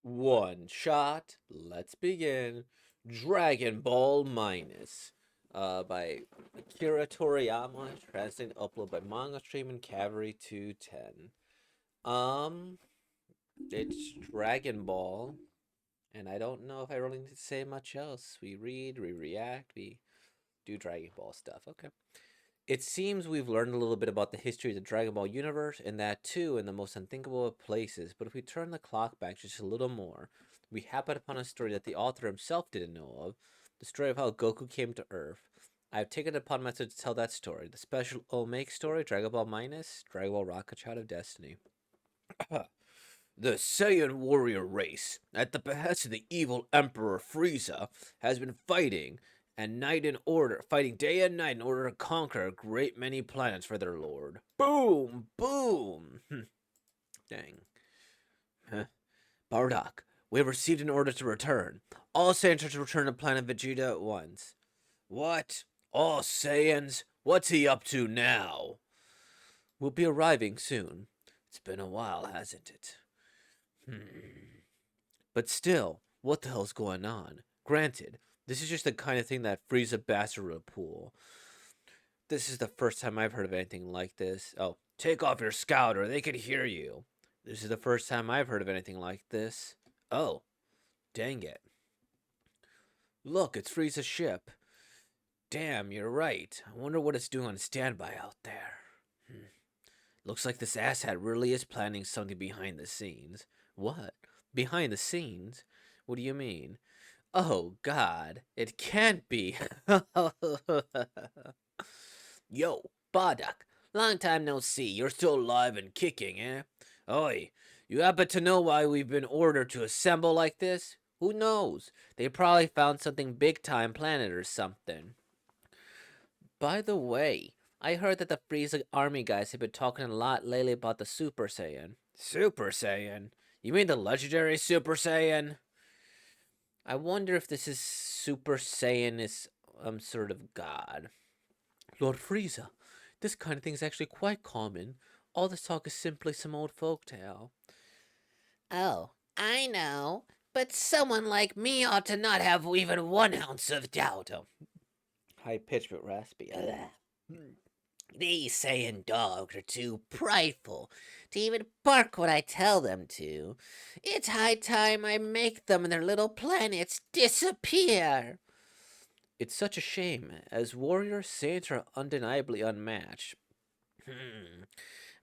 One shot. Let's begin. Dragon Ball Minus. By Akira Toriyama, translated and uploaded by Manga Stream and Cavalry 210. Um, it's Dragon Ball, and I don't know if I really need to say much else. We read, we react, we do Dragon Ball stuff. Okay. It seems we've learned a little bit about the history of the Dragon Ball universe, and that too in the most unthinkable of places. But if we turn the clock back just a little more, we happen upon a story that the author himself didn't know of, the story of how Goku came to Earth. I've taken it upon myself to tell that story, the special Omake story, Dragon Ball Minus, Dragon Ball Rocket Child of Destiny. The Saiyan warrior race, at the behest of the evil Emperor Frieza, has been fighting day and night in order to conquer a great many planets for their lord. Boom! Boom! Dang. Huh. Bardock, we have received an order to return. All Saiyans are to return to planet Vegeta at once. What? All Saiyans? What's he up to now? We'll be arriving soon. It's been a while, hasn't it? But still, what the hell's going on? Granted, this is just the kind of thing that Frieza bastard would pull. This is the first time I've heard of anything like this. Oh, take off your scout or they can hear you. This is the first time I've heard of anything like this. Oh, dang it. Look, it's Frieza's ship. Damn, you're right. I wonder what it's doing on standby out there. Looks like this asshat really is planning something behind the scenes. What? Behind the scenes? What do you mean? Oh, God, it can't be. Yo, Bardock, long time no see. You're still alive and kicking, eh? Oi, you happen to know why we've been ordered to assemble like this? Who knows? They probably found something big time planet or something. By the way, I heard that the Frieza army guys have been talking a lot lately about the Super Saiyan. Super Saiyan? You mean the legendary Super Saiyan? I wonder if this is Super Saiyan is sort of god. Lord Frieza, this kind of thing is actually quite common. All this talk is simply some old folk tale. Oh, I know. But someone like me ought to not have even 1 ounce of doubt. High pitched but raspy. These Saiyan dogs are too prideful to even bark when I tell them to. It's high time I make them and their little planets disappear. It's such a shame, as warrior Saiyans are undeniably unmatched. Hmm.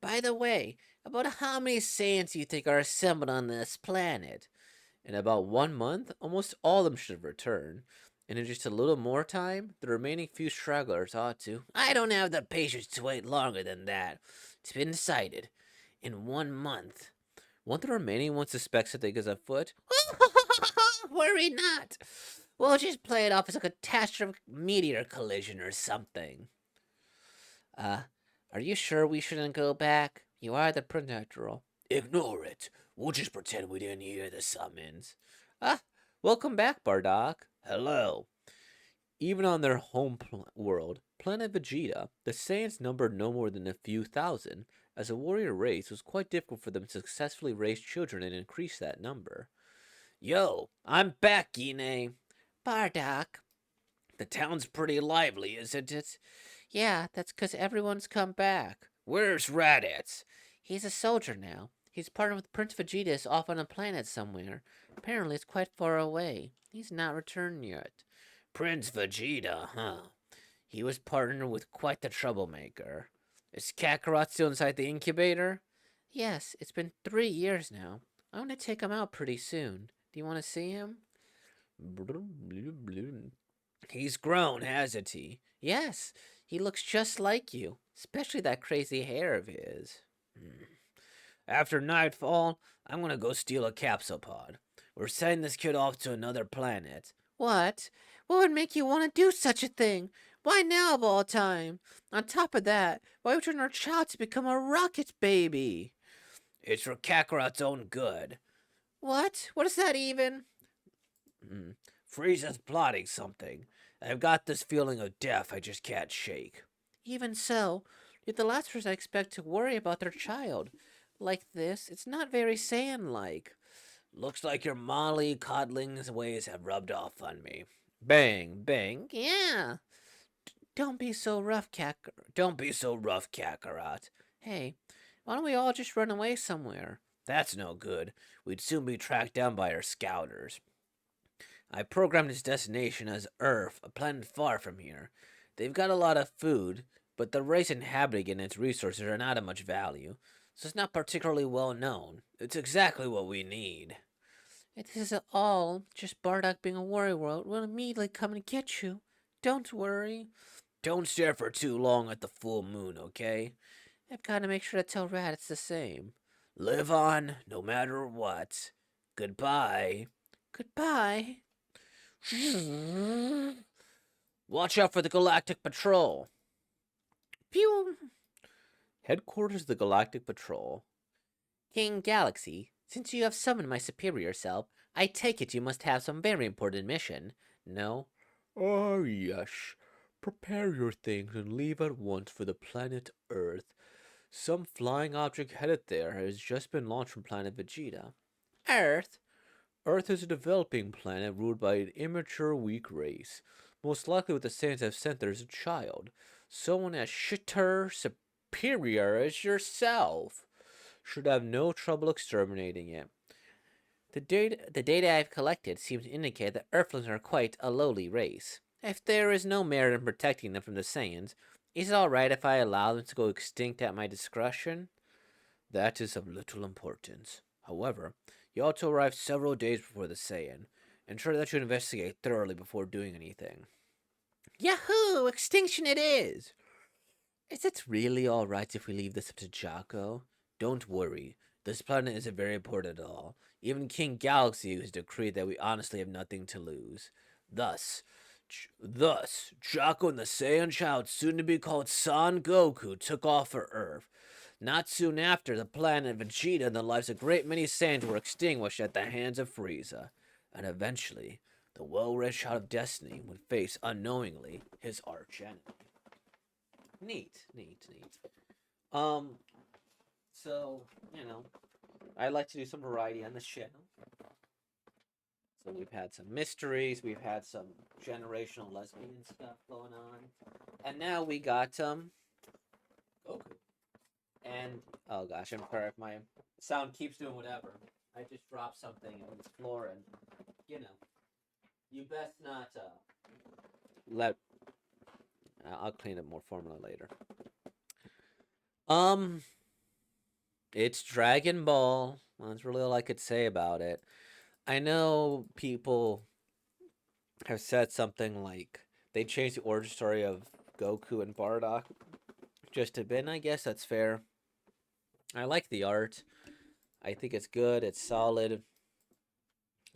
By the way, about how many Saiyans do you think are assembled on this planet? In about 1 month, almost all of them should have returned. And in just a little more time, the remaining few stragglers ought to. I don't have the patience to wait longer than that. It's been decided. In 1 month. Won't the remaining ones suspect something is afoot? Worry not. We'll just play it off as a catastrophic meteor collision or something. Uh, are you sure we shouldn't go back? You are the prince after all. Ignore it. We'll just pretend we didn't hear the summons. Ah, Welcome back, Bardock. Hello. Even on their home world, Planet Vegeta, the Saiyans numbered no more than a few thousand. As a warrior race, it was quite difficult for them to successfully raise children and increase that number. Yo, I'm back, Gine. Bardock. The town's pretty lively, isn't it? Yeah, that's 'cause everyone's come back. Where's Raditz? He's a soldier now. He's partnered with Prince Vegeta is off on a planet somewhere. Apparently, it's quite far away. He's not returned yet. Prince Vegeta, huh? He was partnered with quite the troublemaker. Is Kakarot still inside the incubator? Yes, it's been 3 years now. I want to take him out pretty soon. Do you want to see him? He's grown, hasn't he? Yes, he looks just like you, especially that crazy hair of his. After nightfall, I'm gonna go steal a capsule pod. We're sending this kid off to another planet. What? What would make you want to do such a thing? Why now of all time? On top of that, why would you want our child to become a rocket baby? It's for Kakarot's own good. What? What is that even? Hmm. Frieza's plotting something. I've got this feeling of death I just can't shake. Even so, you're the last person I expect to worry about their child. Like this, it's not very Saiyan like. Looks like your Molly Codling's ways have rubbed off on me. Bang, bang. Yeah. Don't be so rough, Don't be so rough, Kakarot. Hey, why don't we all just run away somewhere? That's no good. We'd soon be tracked down by our scouters. I programmed its destination as Earth, a planet far from here. They've got a lot of food, but the race inhabiting its resources are not of much value, so it's not particularly well known. It's exactly what we need. It is all just Bardock being a warrior world will immediately come and get you. Don't worry. Don't stare for too long at the full moon, okay? I've got to make sure to tell Rat it's the same. Live on, no matter what. Goodbye. Goodbye. Watch out for the Galactic Patrol. Pew! Headquarters of the Galactic Patrol. King Galaxy, since you have summoned my superior self, I take it you must have some very important mission. No? Oh, yes. Prepare your things and leave at once for the planet Earth. Some flying object headed there has just been launched from planet Vegeta. Earth? Earth is a developing planet ruled by an immature, weak race. Most likely what the Saiyans have sent there as a child. Someone as shitter superior as yourself. Should have no trouble exterminating it. The data I've collected seems to indicate that Earthlings are quite a lowly race. If there is no merit in protecting them from the Saiyans, is it alright if I allow them to go extinct at my discretion? That is of little importance. However, you ought to arrive several days before the Saiyan. Ensure that you investigate thoroughly before doing anything. Yahoo! Extinction it is! Is it really alright if we leave this up to Jocko? Don't worry. This planet isn't very important at all. Even King Galaxy has decreed that we honestly have nothing to lose. Thus, Jocko and the Saiyan child, soon to be called Son Goku, took off for Earth. Not soon after, the planet Vegeta and the lives of a great many Saiyans were extinguished at the hands of Frieza. And eventually, the well-read child of Destiny would face, unknowingly, his arch-enemy. Neat. So, I like to do some variety on this channel. So we've had some mysteries, we've had some generational lesbian stuff going on, and now we got Goku. And oh gosh, I'm sorry if my sound keeps doing whatever. I just dropped something on the floor, and you best not let. I'll clean it more formally later. It's Dragon Ball. That's really all I could say about it. I know people have said something like they changed the origin story of Goku and Bardock just a bit, and I guess that's fair. I like the art. I think it's good. It's solid.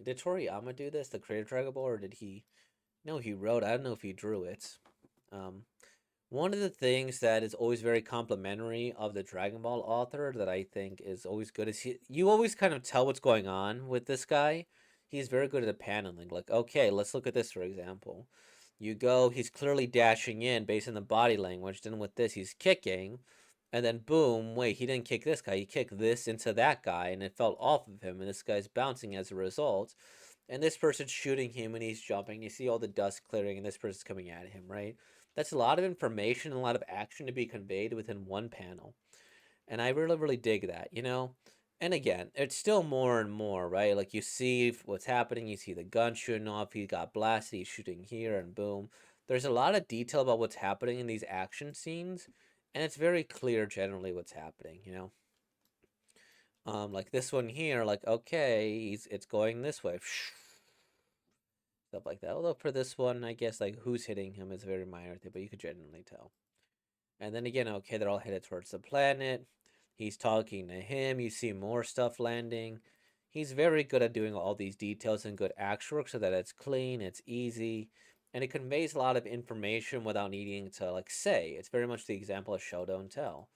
Did Toriyama do this, the creator of Dragon Ball, or did he? No, he wrote. I don't know if he drew it. One of the things that is always very complimentary of the Dragon Ball author that I think is always good is you always kind of tell what's going on with this guy. He's very good at the paneling. Like, okay, let's look at this for example. You go, he's clearly dashing in based on the body language. Then with this, he's kicking. And then boom, wait, he didn't kick this guy. He kicked this into that guy and it fell off of him. And this guy's bouncing as a result. And this person's shooting him and he's jumping. You see all the dust clearing and this person's coming at him, right? That's a lot of information and a lot of action to be conveyed within one panel. And I really, really dig that, And again, it's still more and more, right? Like you see what's happening, you see the gun shooting off, he got blasted, he's shooting here, and boom. There's a lot of detail about what's happening in these action scenes, and it's very clear generally what's happening, Like this one here, like, okay, it's going this way. Stuff like that. Although for this one, I guess like who's hitting him is a very minor thing, but you could generally tell. And then again, okay, they're all headed towards the planet. He's talking to him. You see more stuff landing. He's very good at doing all these details and good action work so that it's clean, it's easy, and it conveys a lot of information without needing to like say. It's very much the example of show don't tell.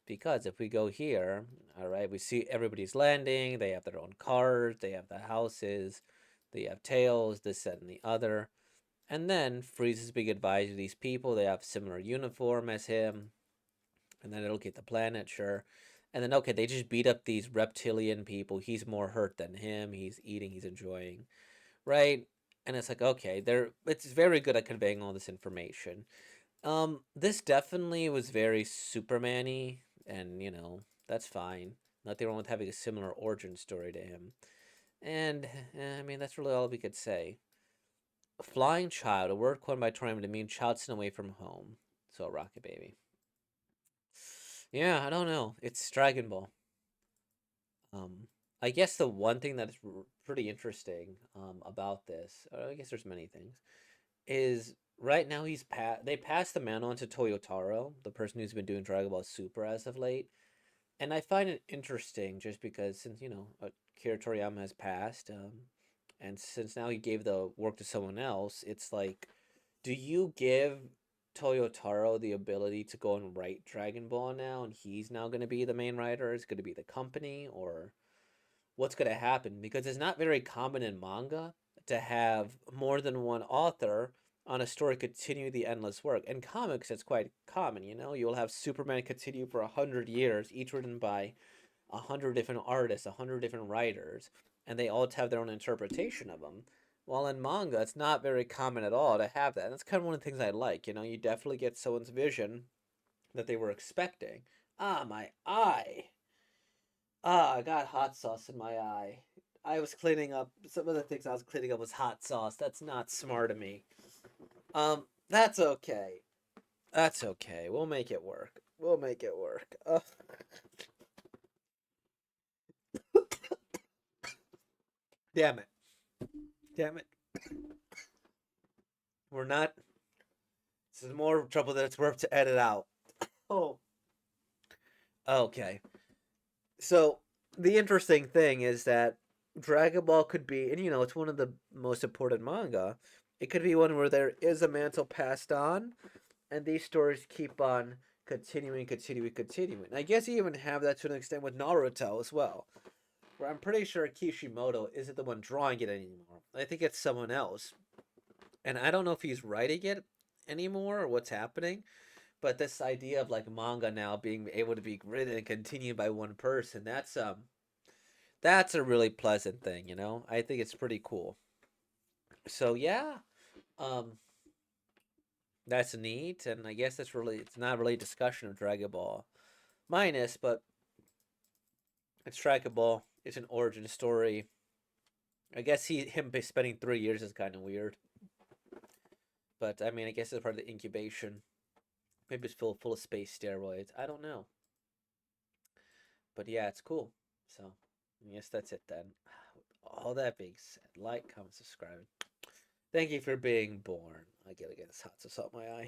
Because if we go here, all right, we see everybody's landing. They have their own cars. They have the houses. They have tails, this, that, and the other. And then Frieza's big advisor to these people. They have similar uniform as him. And then it'll get the planet, sure. And then okay, they just beat up these reptilian people. He's more hurt than him. He's eating, he's enjoying, right? And it's like, okay, it's very good at conveying all this information. This definitely was very Superman-y, and that's fine. Nothing wrong with having a similar origin story to him. And I mean, that's really all we could say. Flying child, a word coined by Toriyama to mean child sent away from home. So Rocket Baby. Yeah, I don't know. It's Dragon Ball. Um, I guess the one thing that is pretty interesting about this, I guess there's many things, is right now they passed the mantle on to Toyotaro, the person who's been doing Dragon Ball Super as of late. And I find it interesting just because since, Akira Toriyama has passed, and since now he gave the work to someone else, it's like, do you give Toyotaro the ability to go and write Dragon Ball now, and he's now going to be the main writer? Is it going to be the company, or what's going to happen? Because it's not very common in manga to have more than one author on a story continue the endless work. In comics, it's quite common. You'll have Superman continue for 100 years, each written by 100 different artists, 100 different writers, and they all have their own interpretation of them. While in manga, it's not very common at all to have that. And that's kind of one of the things I like. You definitely get someone's vision that they were expecting. Ah, my eye. Ah, I got hot sauce in my eye. I was cleaning up. Some of the things I was cleaning up was hot sauce. That's not smart of me. That's okay. That's okay. We'll make it work. We'll make it work. Damn it. Damn it. We're not. This is more trouble than it's worth to edit out. Oh. Okay. So, the interesting thing is that Dragon Ball could be, and it's one of the most important manga. It could be one where there is a mantle passed on, and these stories keep on continuing, continuing, continuing. I guess you even have that to an extent with Naruto as well, where I'm pretty sure Kishimoto isn't the one drawing it anymore. I think it's someone else. And I don't know if he's writing it anymore or what's happening, but this idea of like manga now being able to be written and continued by one person, that's a really pleasant thing. I think it's pretty cool. So yeah, um that's neat, and I guess it's not really a discussion of Dragon Ball minus, but it's Dragon Ball. It's an origin story. I guess him spending 3 years is kind of weird, but I mean, I guess it's part of the incubation. Maybe it's full of space steroids. I don't know, but yeah, it's cool. So I guess that's it then. All that being said, like, comment, subscribe. Thank you for being born. I gotta get this hot sauce out my eye.